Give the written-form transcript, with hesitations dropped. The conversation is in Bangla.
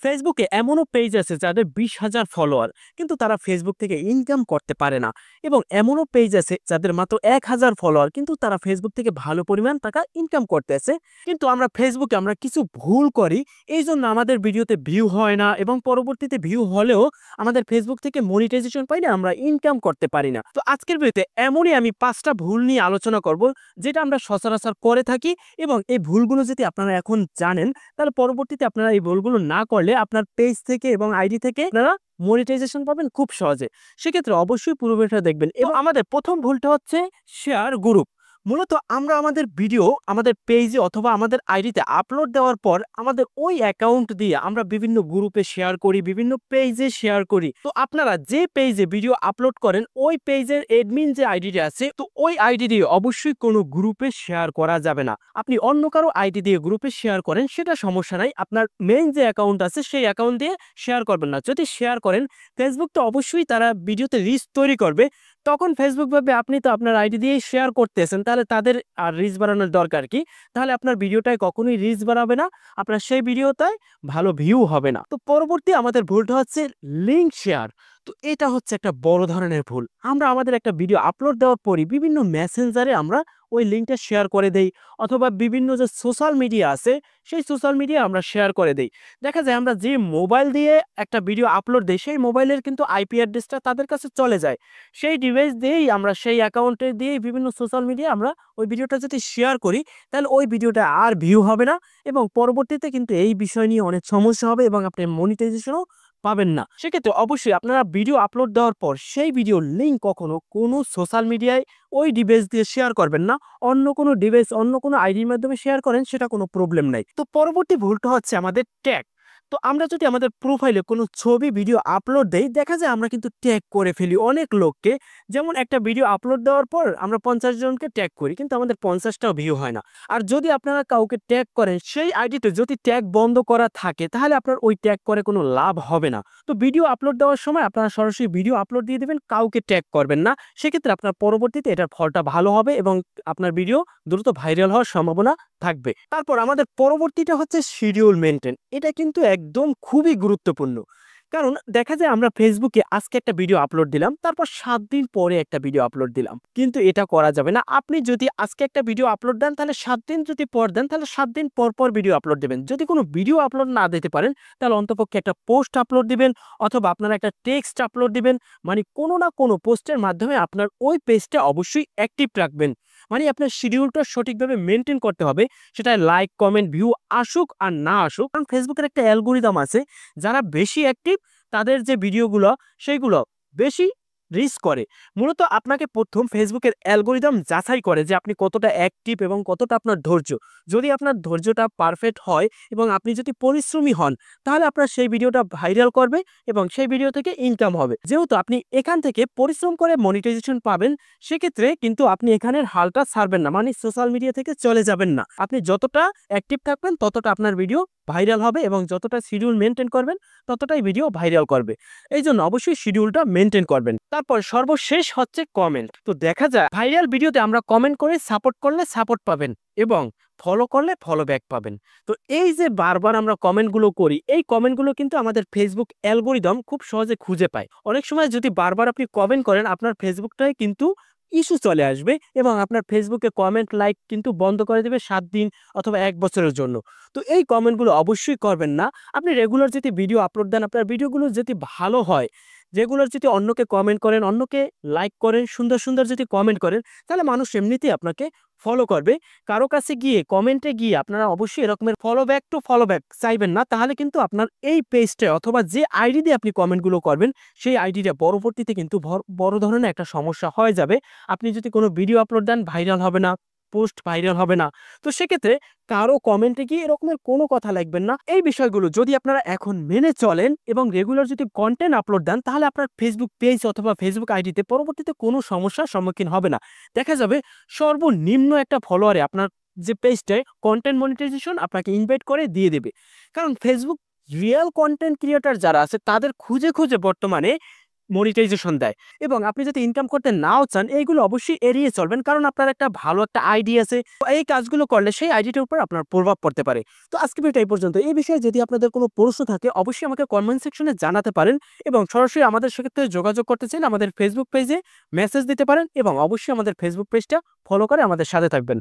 ফেসবুকে এমনও পেজ আছে যাদের 20,000 ফলোয়ার, কিন্তু তারা ফেসবুক থেকে ইনকাম করতে পারে না। এবং এমনও পেজ আছে যাদের মাত্র 1,000 ফলোয়ার, কিন্তু তারা ফেসবুক থেকে ভালো পরিমাণ টাকা ইনকাম করতেছে। কিন্তু আমরা ফেসবুকে কিছু ভুল করি, এই জন্য আমাদের ভিডিওতে ভিউ হয় না, এবং পরবর্তীতে ভিউ হলেও আমাদের ফেসবুক থেকে মনিটাইজেশন পাই না, আমরা ইনকাম করতে পারি না। তো আজকের ভিডিওতে এমনই আমি 5টা ভুল নিয়ে আলোচনা করব, যেটা আমরা সচরাচর করে থাকি। এবং এই ভুলগুলো যদি আপনারা এখন জানেন, তাহলে পরবর্তীতে আপনারা এই ভুলগুলো না করলে আপনার পেজ থেকে এবং আইডি থেকে আপনারা মনিটাইজেশন পাবেন খুব সহজে। সেক্ষেত্রে অবশ্যই পুরো ভিডিওটা দেখবেন। এবং আমাদের প্রথম ভুলটা হচ্ছে শেয়ার গ্রুপ। মূলত আমরা আমাদের ভিডিও আমাদের পেজে অথবা আমাদের আইডিতে আপলোড দেওয়ার পর আমাদের ওই অ্যাকাউন্ট দিয়ে আমরা বিভিন্ন গ্রুপে শেয়ার করি, বিভিন্ন পেজে শেয়ার করি। তো আপনারা যে পেজে ভিডিও আপলোড করেন ওই পেজের এডমিন যে আইডিটি আছে, তো ওই আইডি দিয়ে অবশ্যই কোনো গ্রুপে শেয়ার করা যাবে না। আপনি অন্য কারো আইডি দিয়ে গ্রুপে শেয়ার করেন, সেটা সমস্যা নাই। আপনার মেইন যে অ্যাকাউন্ট আছে সেই অ্যাকাউন্ট দিয়ে শেয়ার করবেন না। যদি শেয়ার করেন, ফেসবুক তো অবশ্যই তারা ভিডিওতে রিচ তৈরি করবে। তখন ফেসবুক ভাবে আপনি তো আপনার আইডি দিয়ে শেয়ার করতেছেন, তাহলে তাদের আর রিচ বাড়ানোর দরকার কি? তাহলে আপনার ভিডিওটায় কখনোই রিচ বাড়াবে না, আপনার সেই ভিডিওটায় ভালো ভিউ হবে না। তো পরবর্তী আমাদের ভুলটা হচ্ছে লিঙ্ক শেয়ার। তো এটা হচ্ছে একটা বড় ধরনের ভুল। আমরা আমাদের একটা ভিডিও আপলোড দেওয়ার পরই বিভিন্ন মেসেঞ্জারে আমরা ওই লিঙ্কটা শেয়ার করে দেই, অথবা বিভিন্ন যে সোশ্যাল মিডিয়া আছে সেই সোশ্যাল মিডিয়া আমরা শেয়ার করে দেই। দেখা যায় আমরা যে মোবাইল দিয়ে একটা ভিডিও আপলোড দেই, সেই মোবাইলের কিন্তু আইপি অ্যাড্রেসটা তাদের কাছে চলে যায়। সেই ডিভাইস দিয়েই আমরা সেই অ্যাকাউন্টে দিয়েই বিভিন্ন সোশ্যাল মিডিয়া আমরা ওই ভিডিওটা যদি শেয়ার করি, তাহলে ওই ভিডিওটা আর ভিউ হবে না, এবং পরবর্তীতে কিন্তু এই বিষয় নিয়ে অনেক সমস্যা হবে এবং আপনি মনিটাইজেশনও পাবেন না। সেক্ষেত্রে অবশ্যই আপনারা ভিডিও আপলোড দেওয়ার পর সেই ভিডিওর লিঙ্ক কখনো কোনো সোশ্যাল মিডিয়ায় ওই ডিভাইস দিয়ে শেয়ার করবেন না। অন্য কোনো ডিভাইস, অন্য কোনো আইডির মাধ্যমে শেয়ার করেন, সেটা কোনো প্রবলেম নাই। তো পরবর্তী ভুলটা হচ্ছে আমাদের ট্যাগ। তো আমরা যদি আমাদের প্রোফাইলে কোনো ছবি ভিডিও আপলোড দেই, দেখা যায় আমরা কিন্তু ট্যাগ করে ফেলি অনেক লোককে। যেমন একটা ভিডিও আপলোড দেওয়ার পর আমরা 50 জনকে ট্যাগ করি, কিন্তু আমাদের 50টাও ভিউ হয় না। আর যদি আপনারা কাউকে ট্যাগ করেন, সেই আইডিতে যদি ট্যাগ বন্ধ করা থাকে, তাহলে আপনার ওই ট্যাগ করে কোনো লাভ হবে না। তো ভিডিও আপলোড দেওয়ার সময় আপনারা সরাসরি ভিডিও আপলোড দিয়ে দেবেন, কাউকে ট্যাগ করবেন না। সেক্ষেত্রে আপনার পরবর্তীতে এটার ফলটা ভালো হবে এবং আপনার ভিডিও দ্রুত ভাইরাল হওয়ার সম্ভাবনা থাকবে। তারপর আমাদের পরবর্তীটা হচ্ছে শিডিউল মেনটেন। এটা কিন্তু একদম খুবই গুরুত্বপূর্ণ। কারণ দেখা যায় আমরা ফেসবুকে আজকে একটা ভিডিও আপলোড দিলাম, তারপর 7 দিন পরে একটা ভিডিও আপলোড দিলাম, কিন্তু এটা করা যাবে না। আপনি যদি আজকে একটা ভিডিও আপলোড দেন, তাহলে 7 দিন যদি পর দেন, তাহলে 7 দিন পর পর ভিডিও আপলোড দেবেন। যদি কোনো ভিডিও আপলোড না দিতে পারেন, তাহলে অন্তপক্ষে একটা পোস্ট আপলোড দিবেন, অথবা আপনারা একটা টেক্সট আপলোড দিবেন। মানে কোনো না কোনো পোস্টের মাধ্যমে আপনার ওই পেজটা অবশ্যই অ্যাক্টিভ রাখবেন। মানে আপনার শিডিউলটা সঠিকভাবে মেনটেন করতে হবে, সেটা লাইক, কমেন্ট, ভিউ আসুক আর না আসুক। কারণ ফেসবুকের একটা অ্যালগরিদম আছে, যারা বেশি অ্যাক্টিভ তাদের যে ভিডিওগুলো সেইগুলো বেশি রিচ করে। মূলত আপনাকে প্রথম ফেসবুকের অ্যালগরিদম যাচাই করে যে আপনি কতটা অ্যাক্টিভ এবং কতটা আপনার ধৈর্য। যদি আপনার ধৈর্যটা পারফেক্ট হয় এবং আপনি যদি পরিশ্রমী হন, তাহলে আপনার সেই ভিডিওটা ভাইরাল করবে এবং সেই ভিডিও থেকে ইনকাম হবে। যেহেতু আপনি এখান থেকে পরিশ্রম করে মনিটাইজেশন পাবেন, সেক্ষেত্রে কিন্তু আপনি এখানের হালটা ছাড়বেন না, মানে সোশ্যাল মিডিয়া থেকে চলে যাবেন না। আপনি যতটা অ্যাক্টিভ থাকবেন ততটা আপনার ভিডিও ভাইরাল হবে, এবং যতটা শিডিউল মেনটেন করবেন ততটাই ভিডিও ভাইরাল করবে। এই জন্য অবশ্যই শিডিউলটা মেনটেন করবেন। তারপর সর্বশেষ হচ্ছে কমেন্ট। তো দেখা যায় ভাইরাল ভিডিওতে আমরা কমেন্ট করে সাপোর্ট করলে সাপোর্ট পাবেন, এবং ফলো করলে ফলো ব্যাক পাবেন। তো এই যে বারবার আমরা কমেন্টগুলো করি, এই কমেন্টগুলো কিন্তু আমাদের ফেসবুক অ্যালগরিদম খুব সহজে খুঁজে পায়। অনেক সময় যদি বারবার আপনি কমেন্ট করেন, আপনার ফেসবুকটাই কিন্তু ইস্যু চলে আসবে, এবং আপনার ফেসবুকে কমেন্ট লাইক কিন্তু বন্ধ করে দেবে 7 দিন অথবা 1 বছরের জন্য। তো এই কমেন্টগুলো অবশ্যই করবেন না। আপনি রেগুলার যদি ভিডিও আপলোড দেন, আপনার ভিডিওগুলো যদি ভালো হয়, রেগুলার যদি অন্যকে কমেন্ট করেন, অন্যকে লাইক করেন, সুন্দর সুন্দর যদি কমেন্ট করেন, তাহলে মানুষ এমনিতেই আপনাকে ফলো করবে। কারো কাছে গিয়ে কমেন্টে গিয়ে আপনারা অবশ্যই এরকমের follow back to follow back চাইবেন না, তাহলে কিন্তু আপনার এই পেজটায় অথবা যে আইডি দিয়ে আপনি কমেন্টগুলো করবেন, সেই আইডিটা পরবর্তীতে কিন্তু বড় ধরনের একটা সমস্যা হয়ে যাবে। আপনি যদি কোনো ভিডিও আপলোড দেন, ভাইরাল হবে না, পোস্ট ভাইরাল হবে না। তো সেক্ষেত্রে কারো কমেন্টে গিয়ে এরকমের কোনো কথা লিখবেন না। এই বিষয়গুলো যদি আপনারা এখন মেনে চলেন এবং রেগুলার যদি কন্টেন্ট আপলোড দেন, তাহলে আপনার ফেসবুক পেজ অথবা ফেসবুক আইডিতে পরবর্তীতে কোনো সমস্যার সম্মুখীন হবে না। দেখা যাবে সর্বনিম্ন একটা ফলোয়ারে আপনার যে পেজটায় কন্টেন্ট মনিটাইজেশন আপনাকে ইনভাইট করে দিয়ে দেবে। কারণ ফেসবুক রিয়েল কন্টেন্ট ক্রিয়েটর যারা আছে, তাদের খুঁজে খুঁজে বর্তমানে মনিটাইজেশন দেয়। এবং আপনি যদি ইনকাম করতে নাও চান, এইগুলো অবশ্যই এড়িয়ে চলবেন, কারণ আপনার একটা ভালো একটা আইডি আছে। এই কাজগুলো করলে সেই আইডিটার উপর আপনার প্রভাব পড়তে পারে। তো আজকে ভিডিওটা এই পর্যন্ত। এই বিষয়ে যদি আপনাদের কোনো প্রশ্ন থাকে অবশ্যই আমাকে কমেন্ট সেকশনে জানাতে পারেন, এবং সরাসরি আমাদের সাথে যোগাযোগ করতে চাইলে আমাদের ফেসবুক পেজে মেসেজ দিতে পারেন, এবং অবশ্যই আমাদের ফেসবুক পেজটা ফলো করে আমাদের সাথে থাকবেন।